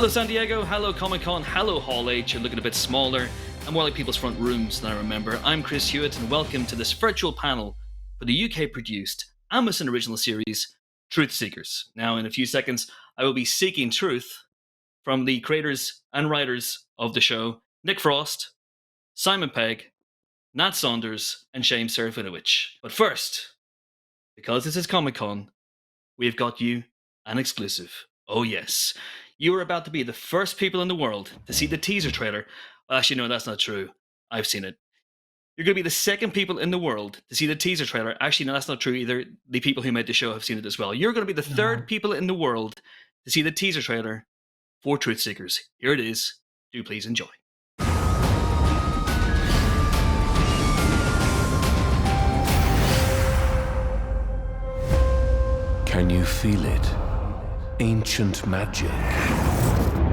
Hello San Diego, hello Comic Con, hello Hall H. You're looking a bit smaller and more like people's front rooms than I remember. I'm Chris Hewitt and welcome to this virtual panel for the UK produced Amazon original series Truth Seekers. Now in a few seconds I will be seeking truth from the creators and writers of the show, Nick Frost, Simon Pegg, Nat Saunders and SERAFINOWICZ. But first, because this is Comic Con, we've got you an exclusive. Oh yes. You are about to be the first people in the world to see the teaser trailer. Well, actually, no, that's not true. I've seen it. You're going to be the second people in the world to see the teaser trailer. Actually, no, that's not true either. The people who made the show have seen it as well. You're going to be the third people in the world to see the teaser trailer for Truth Seekers. Here it is. Do please enjoy. Can you feel it? Ancient magic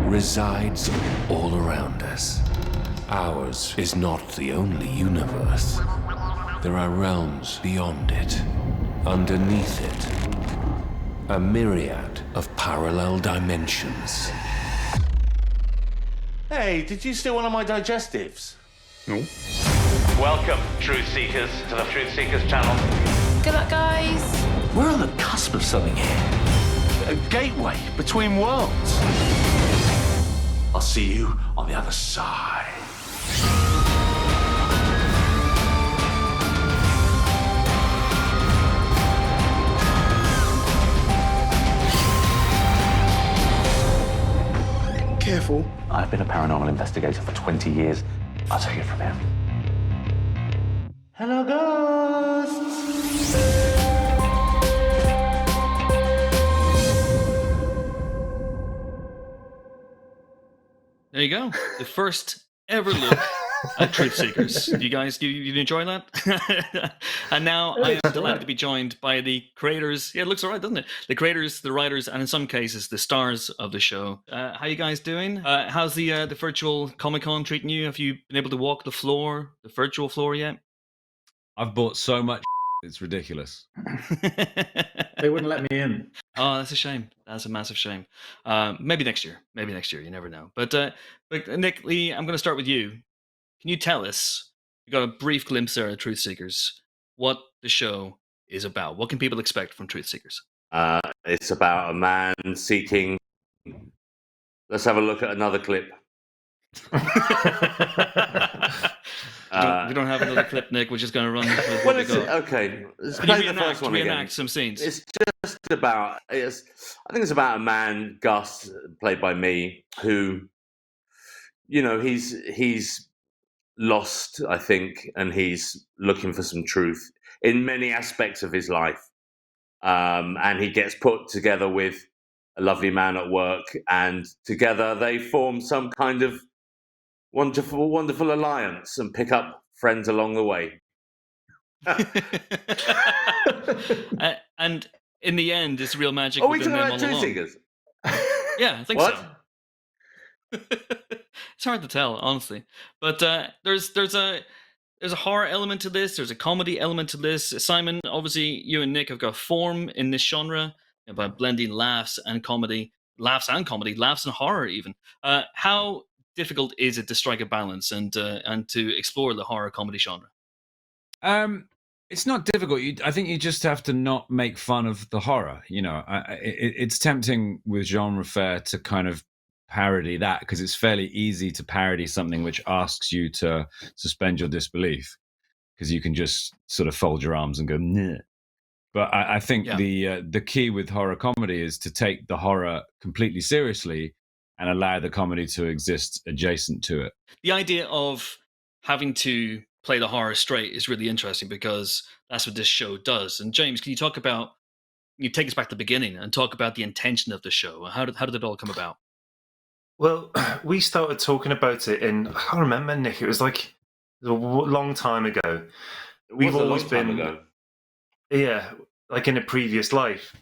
resides all around us. Ours is not the only universe. There are realms beyond it, underneath it, a myriad of parallel dimensions. Hey, did you steal one of my digestives? No. Welcome, Truth Seekers, to the Truth Seekers channel. Good luck, guys. We're on the cusp of something here. A gateway between worlds. I'll see you on the other side. Careful. I've been a paranormal investigator for 20 years. I'll take it from here. Hello, ghosts! There you go. The first ever look at Truth Seekers. You guys, you enjoy that? And now I am delighted to be joined by the creators. Yeah, it looks all right, doesn't it? The creators, the writers, and in some cases, the stars of the show. How you guys doing? How's the virtual Comic-Con treating you? Have you been able to walk the floor, the virtual floor yet? I've bought so much. It's ridiculous. They wouldn't let me in. Oh, that's a shame. That's a massive shame. Maybe next year. Maybe next year. You never know. But Nick Lee, I'm going to start with you. Can you tell us? We got a brief glimpse there of Truth Seekers. What the show is about? What can people expect from Truth Seekers? It's about a man seeking. Let's have a look at another clip. We don't have another clip, Nick. We're just going to run. Well, okay. Let's Can you play the first one again. reenact some scenes? It's just about. I think it's about a man, Gus, played by me, who, he's lost, I think, and he's looking for some truth in many aspects of his life. And he gets put together with a lovely man at work, and together they form some kind of wonderful alliance and pick up friends along the way. And in the end, it's real magic. Are we talking about Truth Seekers? Yeah, I think so. It's hard to tell, honestly. But there's a horror element to this. There's a comedy element to this. Simon, obviously, you and Nick have got form in this genre by blending laughs and horror even. How difficult is it to strike a balance and to explore the horror comedy genre? It's not difficult. I think you just have to not make fun of the horror. It's tempting with genre fare to kind of parody that because it's fairly easy to parody something which asks you to suspend your disbelief because you can just sort of fold your arms and go, nah. But I think the key with horror comedy is to take the horror completely seriously and allow the comedy to exist adjacent to it. The idea of having to play the horror straight is really interesting because that's what this show does. And James, can you take us back to the beginning and talk about the intention of the show? How did it all come about? Well, we started talking about it I can't remember, Nick, it was like a long time ago. We've always been, yeah, like in a previous life.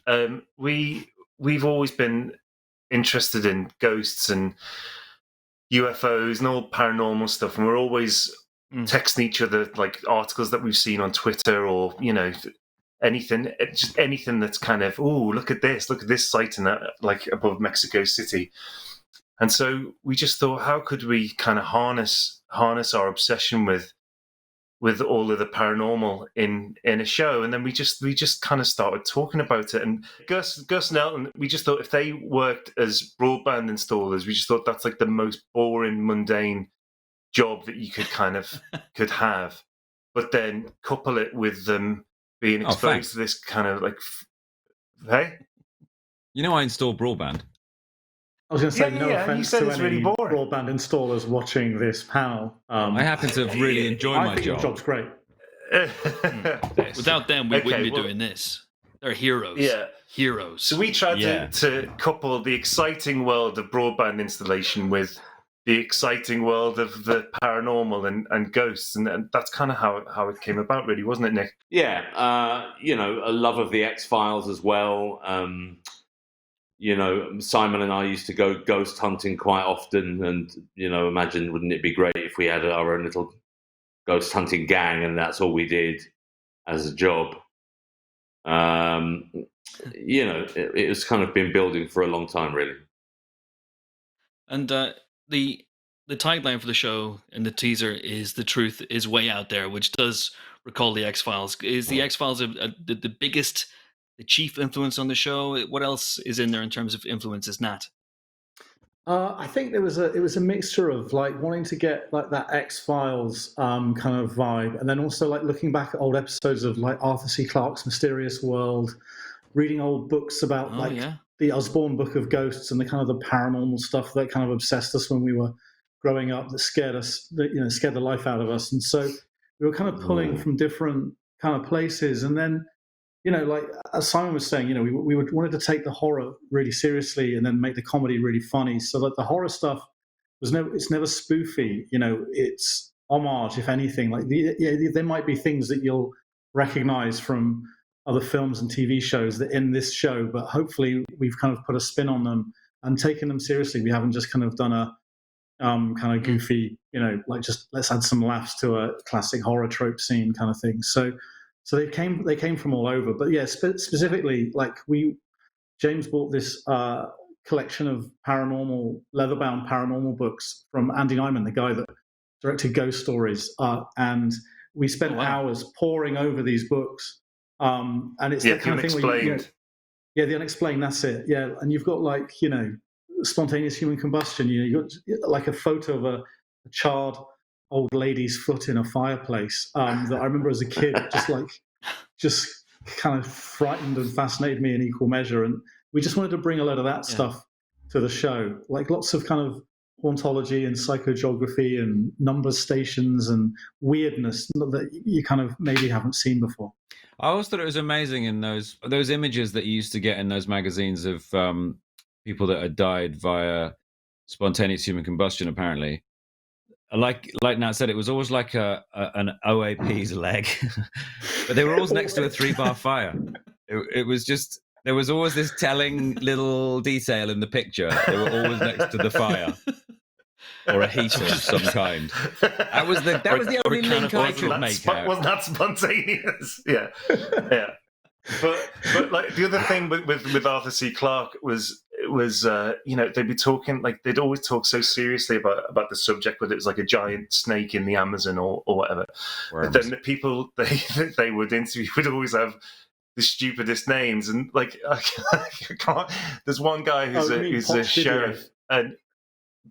We've always been interested in ghosts and UFOs and all paranormal stuff, and we're always texting each other like articles that we've seen on Twitter or anything that's kind of, oh, look at this site in that, like above Mexico City. And so we just thought, how could we kind of harness our obsession with all of the paranormal in a show? And then we just kind of started talking about it. And Gus and Elton, we just thought if they worked as broadband installers, we just thought that's like the most boring, mundane job that you could have. But then couple it with them being exposed to this kind of like, hey, I install broadband. I was going to say, no offense to any really broadband installers watching this panel. I happen to really enjoy my job. I think your job's great. Without them, we wouldn't be doing this. They're heroes. Yeah. Heroes. So we tried to couple the exciting world of broadband installation with the exciting world of the paranormal and ghosts. And that's kind of how it came about, really, wasn't it, Nick? Yeah. A love of the X-Files as well. Simon and I used to go ghost hunting quite often, and imagine wouldn't it be great if we had our own little ghost hunting gang, and that's all we did as a job. It has kind of been building for a long time, really. And the tagline for the show and the teaser is "The truth is way out there," which does recall the X-Files. Is the X-Files the biggest? The chief influence on the show? What else is in there in terms of influences, Nat? I think it was a mixture of like wanting to get like that X-Files kind of vibe, and then also like looking back at old episodes of like Arthur C. Clarke's Mysterious World, reading old books about the Osborne Book of Ghosts and the kind of the paranormal stuff that kind of obsessed us when we were growing up, that scared us, that scared the life out of us. And so we were kind of pulling from different kind of places, and then. Like as Simon was saying, we wanted to take the horror really seriously and then make the comedy really funny. So that the horror stuff it's never spoofy. It's homage, if anything. Like there might be things that you'll recognize from other films and TV shows that in this show, but hopefully we've kind of put a spin on them and taken them seriously. We haven't just kind of done a kind of goofy, like just let's add some laughs to a classic horror trope scene kind of thing. So they came from all over, but yeah, specifically, like James bought this collection of leather-bound paranormal books from Andy Nyman, the guy that directed Ghost Stories, and we spent hours poring over these books. And it's the kind of thing where the unexplained. That's it. Yeah, and you've got like spontaneous human combustion. You got like a photo of a charred old lady's foot in a fireplace that I remember as a kid just kind of frightened and fascinated me in equal measure. And we just wanted to bring a lot of that stuff to the show, like lots of kind of hauntology and psychogeography and number stations and weirdness that you kind of maybe haven't seen before. I always thought it was amazing in those images that you used to get in those magazines of people that had died via spontaneous human combustion, apparently. Like Nat said, it was always like an OAP's leg, but they were always next to a 3-bar fire. It was just, there was always this telling little detail in the picture. They were always next to the fire or a heater of some kind. That was the only link I could make out. Wasn't that spontaneous? Yeah. But like the other thing with Arthur C. Clarke was they'd be talking, like they'd always talk so seriously about the subject, whether it was like a giant snake in the Amazon or whatever. Worms. But then the people they would interview would always have the stupidest names, and like I can't. There's one guy who's a sheriff, and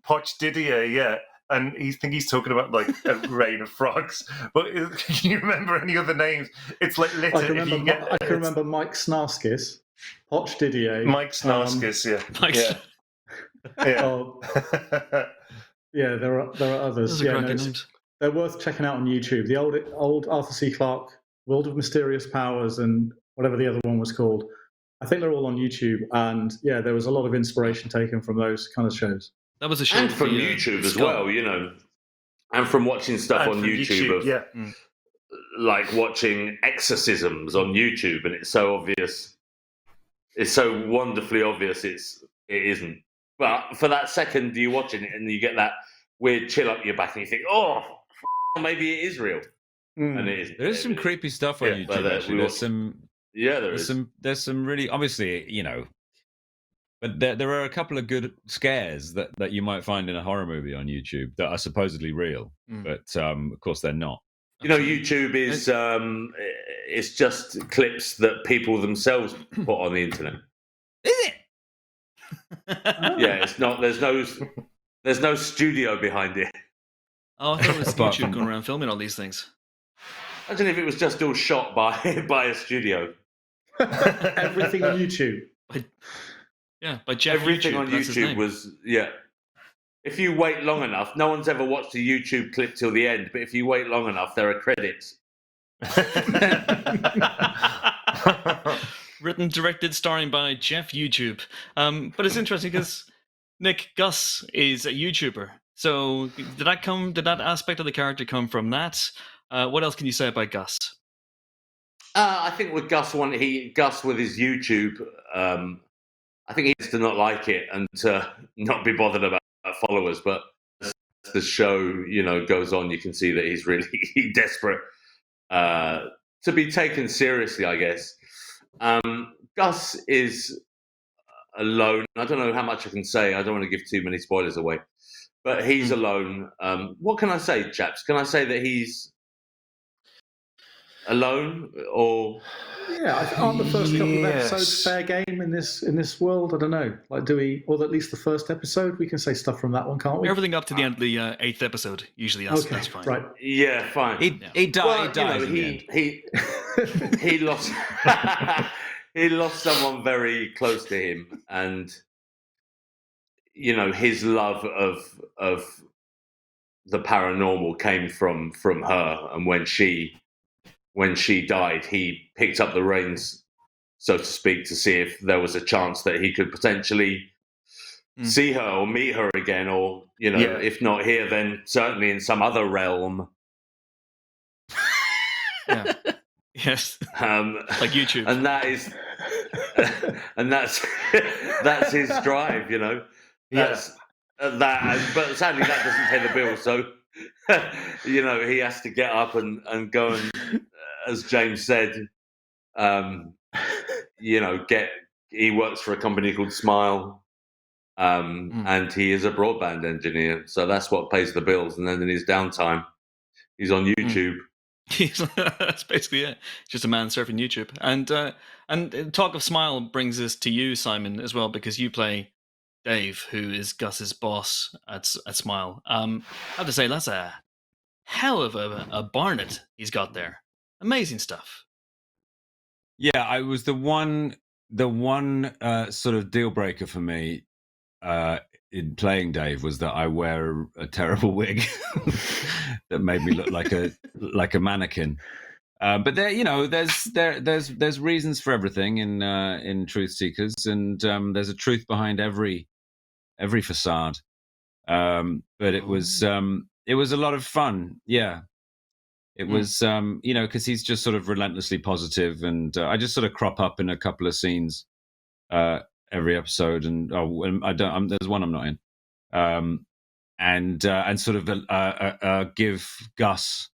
Poch Didier, yeah. And he's talking about like a rain of frogs. But can you remember any other names? It's like literally. I can remember Mike Snarskis, Poch Didier, Mike Snarskis, yeah. There are others. Names. They're worth checking out on YouTube. The old Arthur C. Clarke, World of Mysterious Powers, and whatever the other one was called. I think they're all on YouTube. And yeah, there was a lot of inspiration taken from those kind of shows. That was a show. And from YouTube as well, and from watching stuff on YouTube like watching exorcisms on YouTube, and it's so obvious. It's so wonderfully obvious. It isn't. But for that second, you're watching it and you get that weird chill up your back, and you think, "Oh, maybe it is real." And it isn't. There is some creepy stuff on YouTube. Actually, there's some. Yeah, there's some really, obviously, But there are a couple of good scares that you might find in a horror movie on YouTube that are supposedly real, but of course they're not. You know, YouTube is it's just clips that people themselves put on the internet. Is it? Yeah, it's not. There's no studio behind it. Oh, I thought it was YouTube going around filming all these things. Imagine if it was just all shot by a studio. Everything on YouTube. By Jeff. Everything YouTube, on YouTube was If you wait long enough, no one's ever watched a YouTube clip till the end. But if you wait long enough, there are credits. Written, directed, starring by Jeff YouTube. But it's interesting because Nick, Gus is a YouTuber. So did that aspect of the character come from that? What else can you say about Gus? I think with Gus with his YouTube, I think he has to not like it and to not be bothered about followers. But as the show, goes on, you can see that he's really desperate to be taken seriously, I guess. Gus is alone. I don't know how much I can say. I don't want to give too many spoilers away. But he's alone. What can I say, chaps? Can I say that he's alone, or aren't the first couple of episodes fair game in this world? I don't know. Like, do we, or at least the first episode, we can say stuff from that one, can't we? Everything up to the end of the 8th episode. Usually, that's fine. Right? Yeah, fine. He died. He lost. He lost someone very close to him, and his love of the paranormal came from her, and when she died, he picked up the reins, so to speak, to see if there was a chance that he could potentially see her or meet her again, or if not here, then certainly in some other realm. Yeah. Yes. Like YouTube. And that is, and that's his drive, That's that. But sadly, that doesn't pay the bills. So, he has to get up and go and, as James said, he works for a company called Smile, and he is a broadband engineer. So that's what pays the bills. And then in his downtime, he's on YouTube. That's basically it. Just a man surfing YouTube. And talk of Smile brings us to you, Simon, as well, because you play Dave, who is Gus's boss at Smile. I have to say, that's a hell of a Barnet he's got there. Amazing stuff. Yeah, I was the one sort of deal breaker for me in playing Dave was that I wear a terrible wig that made me look like a mannequin. But there's reasons for everything in Truth Seekers, and there's a truth behind every facade. But it was a lot of fun. Yeah. It was, because he's just sort of relentlessly positive, and I just sort of crop up in a couple of scenes every episode, and there's one I'm not in, and sort of give Gus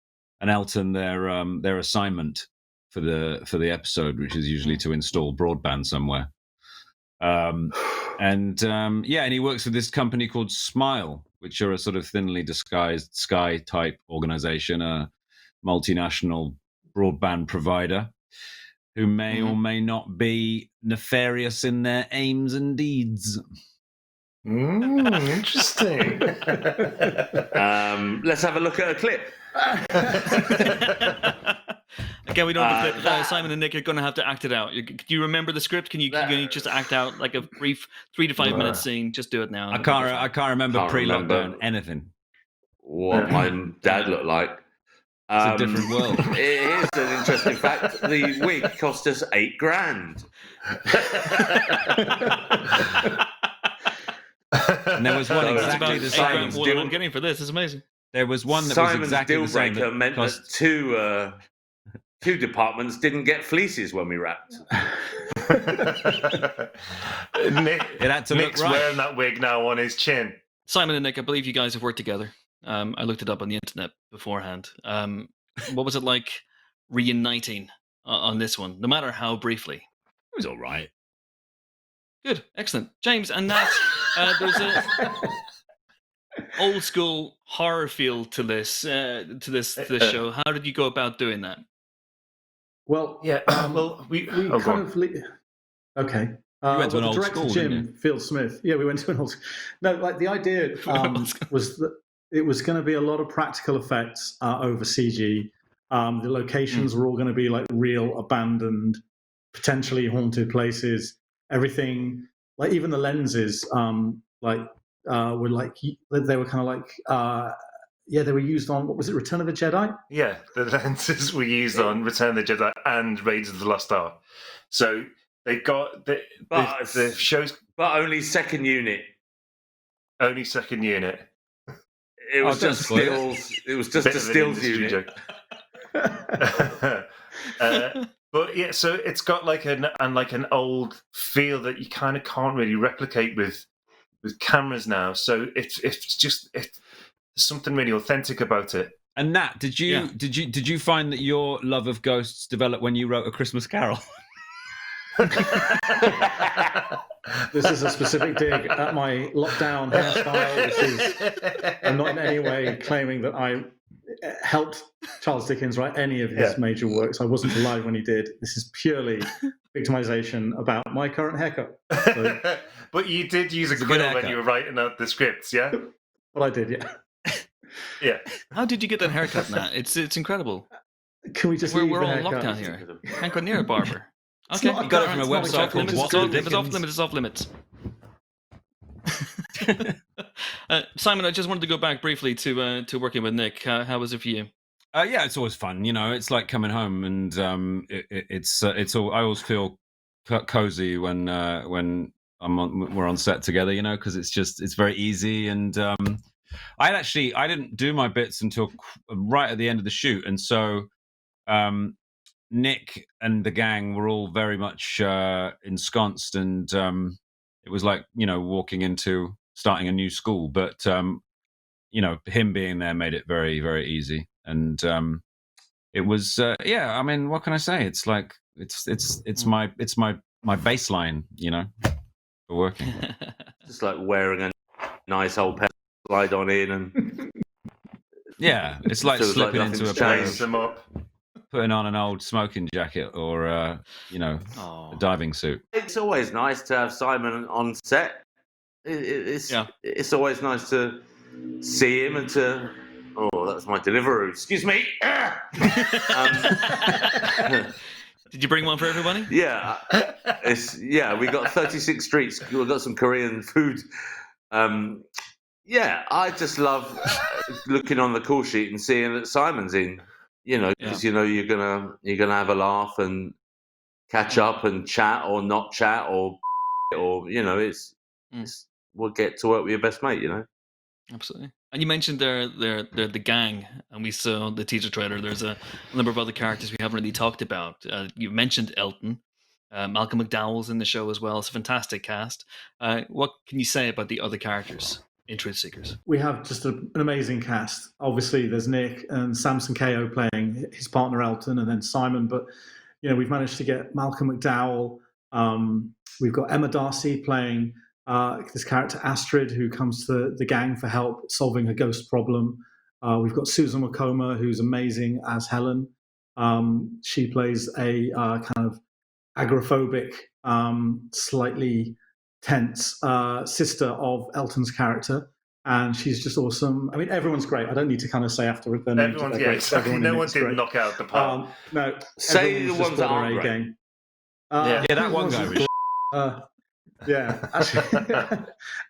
and Elton their assignment for the episode, which is usually to install broadband somewhere. And he works with this company called Smile, which are a sort of thinly disguised Sky type organization, a multinational broadband provider who may or may not be nefarious in their aims and deeds. Interesting. Let's have a look at a clip. Again, we don't have to clip. Simon and Nick are going to have to act it out. Do you remember the script? Can you just act out like a brief 3 to 5 minute scene? Just do it now. I can't remember pre-lockdown anything. What my dad looked like. It's a different world. It is an interesting fact. The wig cost us $8,000. And there was one exactly the same. What I'm getting for this is amazing. There was one that was exactly the same. Simon's deal breaker meant that two departments didn't get fleeces when we wrapped. Nick's wearing that wig now on his chin. Simon and Nick, I believe you guys have worked together. I looked it up on the internet beforehand. What was it like reuniting on this one, no matter how briefly? It was all right. Good, excellent, James. And that there's a old school horror feel to this show. How did you go about doing that? Well, yeah. Well, we kind of okay. You went to an the old director, school, Jim didn't you? Field Smith. Yeah, we went to an old. No, like the idea was that it was going to be a lot of practical effects over CG. The locations were all going to be like real, abandoned, potentially haunted places. Everything, like even the lenses, were like they were kind of like. They were used on, what was it, Return of the Jedi? Yeah, the lenses were used on Return of the Jedi and Raiders of the Lost Ark. So they got the shows, but only second unit. Only second unit. It was just stills. It was just a stills unit. But yeah, so it's got like an old feel that you kind of can't really replicate with cameras now. So it's something really authentic about it. And Nat, did you find that your love of ghosts developed when you wrote A Christmas Carol? This is a specific dig at my lockdown hairstyle. I'm not in any way claiming that I helped Charles Dickens write any of his major works. I wasn't alive when he did. This is purely victimization about my current haircut. So, but you did use a quill when you were writing out the scripts, yeah? Well, I did, yeah. Yeah. How did you get that haircut, Nat? It's incredible. Can we just we're all on lockdown here. Can't go near a barber. Okay, you got it from a website called It's off limits. Simon, I just wanted to go back briefly to working with Nick. How was it for you? Yeah, it's always fun. You know, it's like coming home, and it's all. I always feel cozy when we're on set together. You know, because it's very easy. And I didn't do my bits until right at the end of the shoot, and so Nick and the gang were all very much ensconced, and it was like, you know, starting a new school. But you know, him being there made it very, very easy, and it was I mean, what can I say? It's like it's my baseline, you know, for working. Just like wearing a nice old pen slide on in, and yeah, it's like slipping into a pair of, putting on an old smoking jacket or you know, a diving suit. It's always nice to have Simon on set. It's always nice to see him and to. Oh, that's my Deliveroo. Excuse me. Did you bring one for everybody? Yeah, we got 36 streets. We've got some Korean food. I just love looking on the call sheet and seeing that Simon's in. You know, because you know you're gonna have a laugh and catch up and chat or not chat or you know it's we'll get to work with your best mate. You know, absolutely. And you mentioned they're the gang, and we saw the teaser trailer. There's a number of other characters we haven't really talked about. You mentioned Elton. Malcolm McDowell's in the show as well. It's a fantastic cast. What can you say about the other characters in Truth Seekers? We have just an amazing cast. Obviously, there's Nick and Samson Kayo playing his partner Elton, and then Simon. But you know, we've managed to get Malcolm McDowell. We've got Emma Darcy playing this character Astrid, who comes to the gang for help solving a ghost problem. We've got Susan Wokoma, who's amazing as Helen. She plays a kind of agoraphobic, slightly tense sister of Elton's character, and she's just awesome. I mean, everyone's great. I don't need to kind of say after their names. Everyone's exactly. No one did knock out the park. No, say the ones that aren't great. That one guy was. Actually,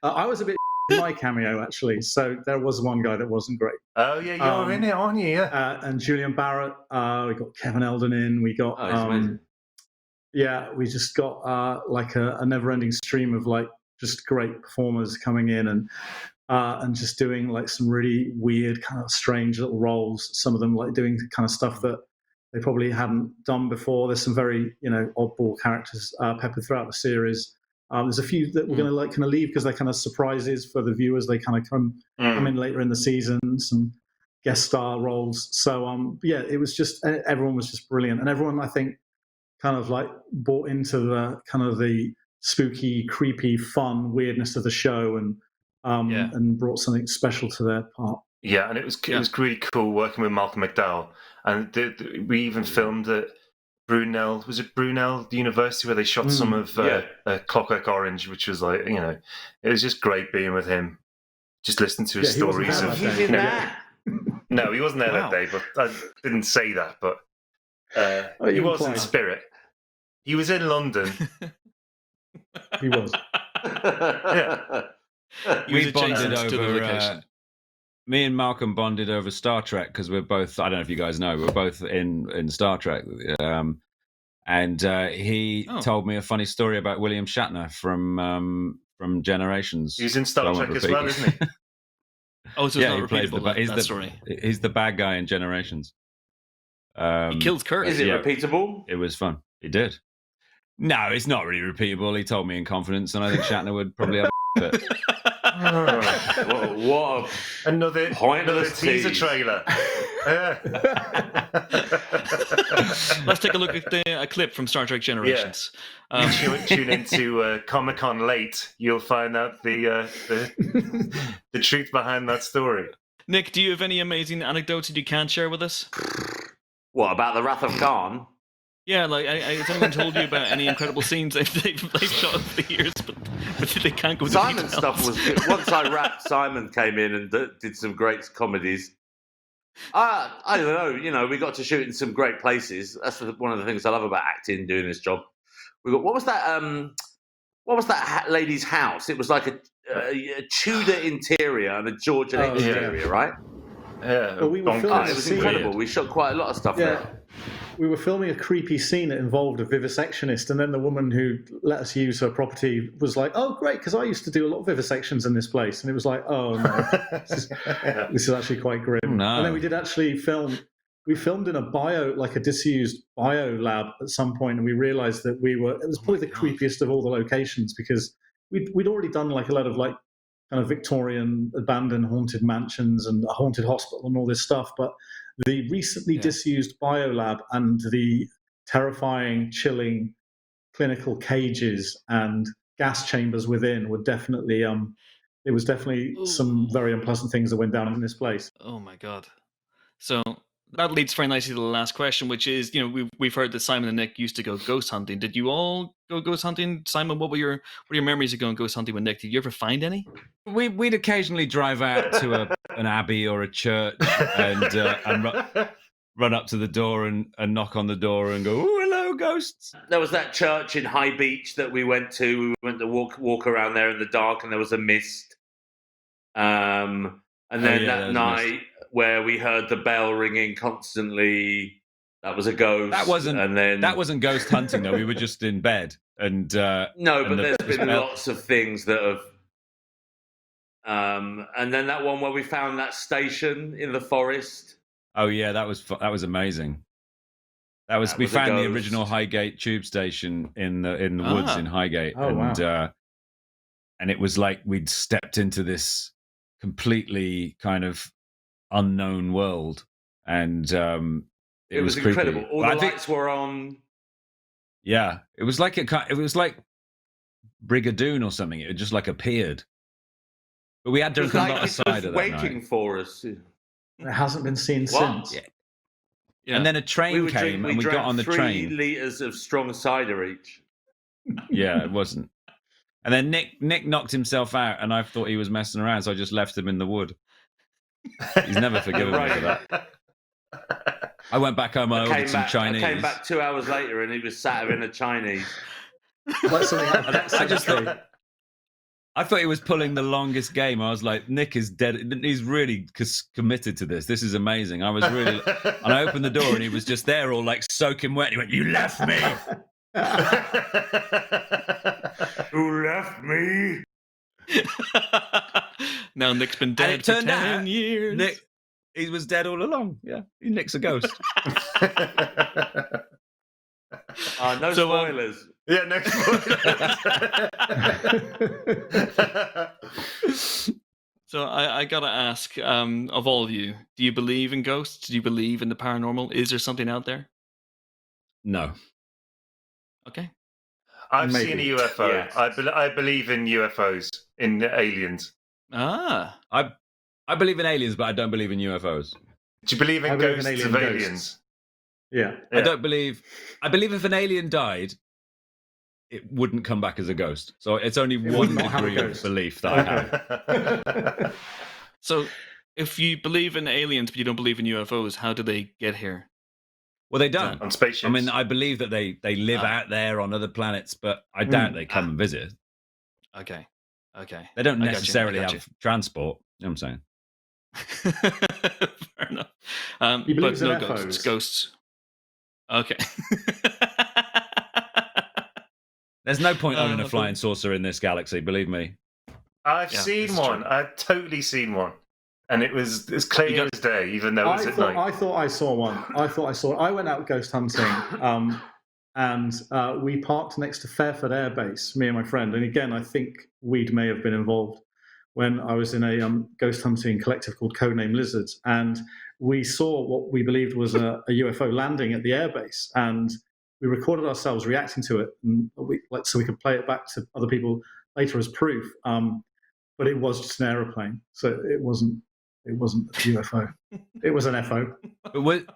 I was a bit in my cameo actually. So there was one guy that wasn't great. Oh yeah, you're in it, aren't you? Yeah. And Julian Barrett. We got Kevin Eldon in. We got. We just got like a never-ending stream of like just great performers coming in and just doing like some really weird, kind of strange little roles. Some of them like doing kind of stuff that they probably hadn't done before. There's some very, you know, oddball characters peppered throughout the series. There's a few that we're going to like kind of leave because they're kind of surprises for the viewers. They kind of come in later in the season, some guest star roles. So it was just everyone was just brilliant, and everyone I think kind of like bought into the kind of the spooky, creepy, fun weirdness to the show, and brought something special to their part. Yeah, and it was really cool working with Malcolm McDowell, and we even filmed at Brunel. Was it Brunel University where they shot some of Clockwork Orange, which was like, it was just great being with him, just listening to his stories. He's in that. No, he wasn't there that day, but I didn't say that. But he was in spirit. He was in London. He was. Yeah. We bonded over. Me and Malcolm bonded over Star Trek because we're both. I don't know if you guys know, we're both in Star Trek. And he told me a funny story about William Shatner from Generations. He's in Star Trek as well, isn't he? Oh, so it's not repeatable, he's that story. He's the bad guy in Generations. He kills Kurt. Is it repeatable? It was fun. He did. No, it's not really repeatable. He told me in confidence, and I think Shatner would probably have it. What another teaser trailer. Let's take a look at a clip from Star Trek Generations. Tune into Comic-Con late. You'll find out the truth behind that story. Nick, do you have any amazing anecdotes that you can share with us? What, about the Wrath of Khan? Yeah, like, has anyone told you about any incredible scenes they've shot over the years, but they can't go into Simon's details? stuff was good. Once I wrapped, Simon came in and did some great comedies. I don't know, we got to shoot in some great places. That's one of the things I love about acting, doing this job. We got, what was that lady's house? It was like a Tudor interior and a Georgian exterior, right? Yeah, well, we were filming it was incredible. We shot quite a lot of stuff there. We were filming a creepy scene that involved a vivisectionist, and then the woman who let us use her property was like, "Oh, great, because I used to do a lot of vivisections in this place." And it was like, "Oh no, this is actually quite grim." No. And then we did actually film. We filmed in a disused bio lab at some point, and we realised that it was probably the creepiest of all the locations because we'd already done like a lot of like kind of Victorian abandoned haunted mansions and a haunted hospital and all this stuff, but the recently disused biolab and the terrifying, chilling clinical cages and gas chambers within were definitely there was definitely some very unpleasant things that went down in this place. Oh my god! So that leads very nicely to the last question, which is, we've heard that Simon and Nick used to go ghost hunting. Did you all go ghost hunting? Simon, what were your memories of going ghost hunting with Nick? Did you ever find any? We'd occasionally drive out to an abbey or a church and run up to the door and knock on the door and go, "Oh, hello, ghosts." There was that church in High Beach that we went to. We went to walk around there in the dark, and there was a mist. And then that night where we heard the bell ringing constantly, that was a ghost. That wasn't ghost hunting though. We were just in bed and there's been lots of things that have. And then that one where we found that station in the forest. Oh yeah, that was amazing. We found the original Highgate tube station in the woods in Highgate, and it was like we'd stepped into this completely kind of unknown world, and it was creepy. Incredible. All the lights were on. Yeah, it was like Brigadoon or something. It just like appeared. But we had drunk a lot of cider that waiting night. For us. It hasn't been seen since. Yeah. And then a train came, and we got on the train. 3 liters of strong cider each. Yeah, it wasn't. And then Nick knocked himself out, and I thought he was messing around, so I just left him in the wood. He's never forgiven me for that. I went back home and ordered some Chinese. I came back 2 hours later, and he was sat in a Chinese. I thought he was pulling the longest game. I was like, Nick is dead. He's really committed to this. This is amazing. I was really... And I opened the door and he was just there all like soaking wet. He went, "You left me." You left me. Now Nick's been dead for 10 years. Nick, he was dead all along. Yeah, Nick's a ghost. No spoilers. Yeah, no spoilers. So I gotta ask, of all of you, do you believe in ghosts? Do you believe in the paranormal? Is there something out there? No. Okay. I've Maybe. seen a UFO. Yes. I believe in UFOs, in aliens. Ah. I believe in aliens, but I don't believe in UFOs. Do you believe in I believe in ghosts alien of ghosts. aliens? Yeah. I don't believe. I believe if an alien died, it wouldn't come back as a ghost. So it's only would one not have a degree of ghost. belief that I have. So, if you believe in aliens but you don't believe in UFOs, how do they get here? Well, they don't. On spaceships. I mean, I believe that they live out there on other planets, but I doubt they come and visit. Okay. They don't I got you, necessarily I got have transport. You know what I'm saying? Fair enough. He But believes in no UFOs. ghosts. Okay. There's no point owning a okay. flying saucer in this galaxy, believe me. I've Yeah, seen this is one. true. I've totally seen one. And it was as clear as day, even though it was at night. I thought I saw one. I went out ghost hunting, and we parked next to Fairford Air Base, me and my friend. And again, I think weed may have been involved when I was in a ghost hunting collective called Codename Lizards, and we saw what we believed was a UFO landing at the airbase, and we recorded ourselves reacting to it, and so we could play it back to other people later as proof. But it was just an aeroplane, so it wasn't a UFO. It was an FO. But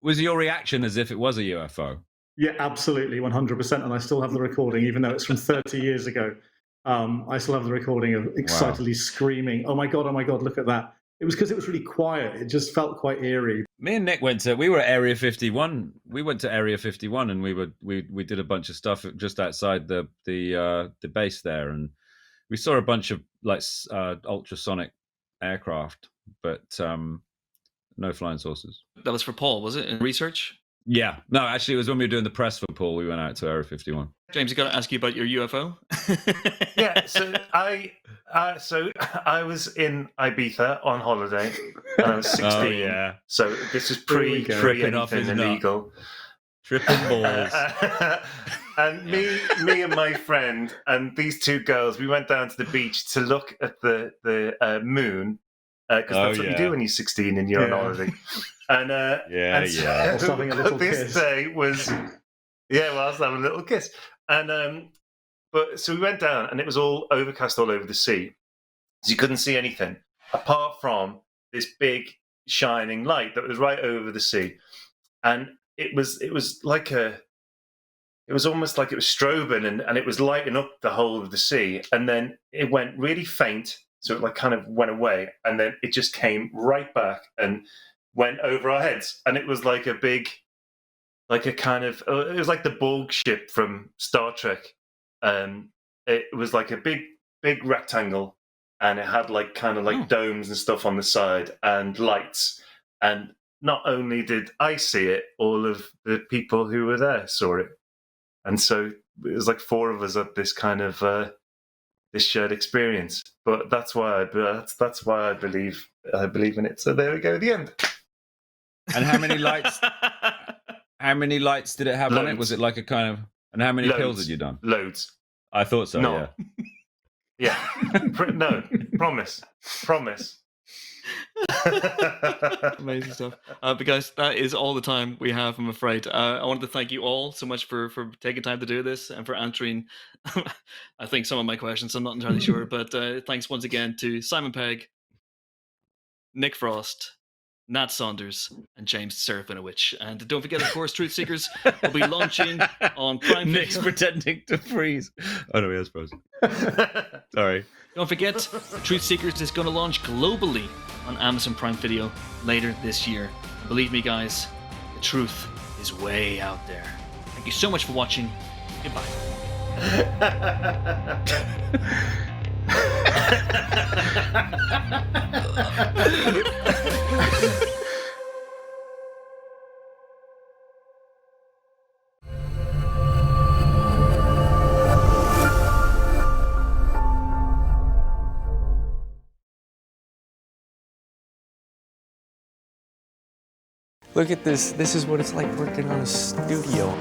was your reaction as if it was a UFO? Yeah, absolutely, 100%. And I still have the recording, even though it's from 30 years ago. I still have the recording of excitedly screaming, "Oh my God, look at that." It was because it was really quiet. It just felt quite eerie. Me and Nick we were at Area 51. We went to Area 51 and we did a bunch of stuff just outside the base there, and we saw a bunch of like ultrasonic aircraft, but no flying saucers. That was for Paul, was it, in research? Yeah. No, actually, it was when we were doing the press for Paul. We went out to Area 51. James, I got to ask you about your UFO. Yeah, so I was in Ibiza on holiday, and I was 16. Oh, yeah. So this is Here we go. pre Off his anything nut. illegal. Tripping balls. And me and my friend and these two girls, we went down to the beach to look at the moon, because that's what you do when you're 16 and you're on holiday. And Whilst having a little this kiss. day was whilst having a little kiss. And but so we went down and it was all overcast all over the sea, so you couldn't see anything apart from this big shining light that was right over the sea, and it was almost like it was strobing, and it was lighting up the whole of the sea, and then it went really faint, so it like kind of went away, and then it just came right back and went over our heads, and it was like it was like the Borg ship from Star Trek. It was like a big rectangle, and it had like kind of like domes and stuff on the side and lights, and not only did I see it, all of the people who were there saw it. And so it was like four of us at this kind of this shared experience. But that's why I believe in it. So there we go, the end. And how many lights? How many lights did it have on it? Was it like a kind of? And how many pills had you done? Loads. I thought so. No. Yeah. No, promise. Amazing stuff. But guys, that is all the time we have, I'm afraid. I wanted to thank you all so much for taking time to do this and for answering, I think, some of my questions. I'm not entirely sure, but thanks once again to Simon Pegg, Nick Frost, Nat Saunders, and James SERAFINOWICZ. And don't forget, of course, Truth Seekers will be launching on Prime Video. Nick's pretending to freeze. Oh no, I suppose. Sorry. Don't forget, Truth Seekers is going to launch globally on Amazon Prime Video later this year. And believe me, guys, the truth is way out there. Thank you so much for watching. Goodbye. Look at this. This is what it's like working on a studio.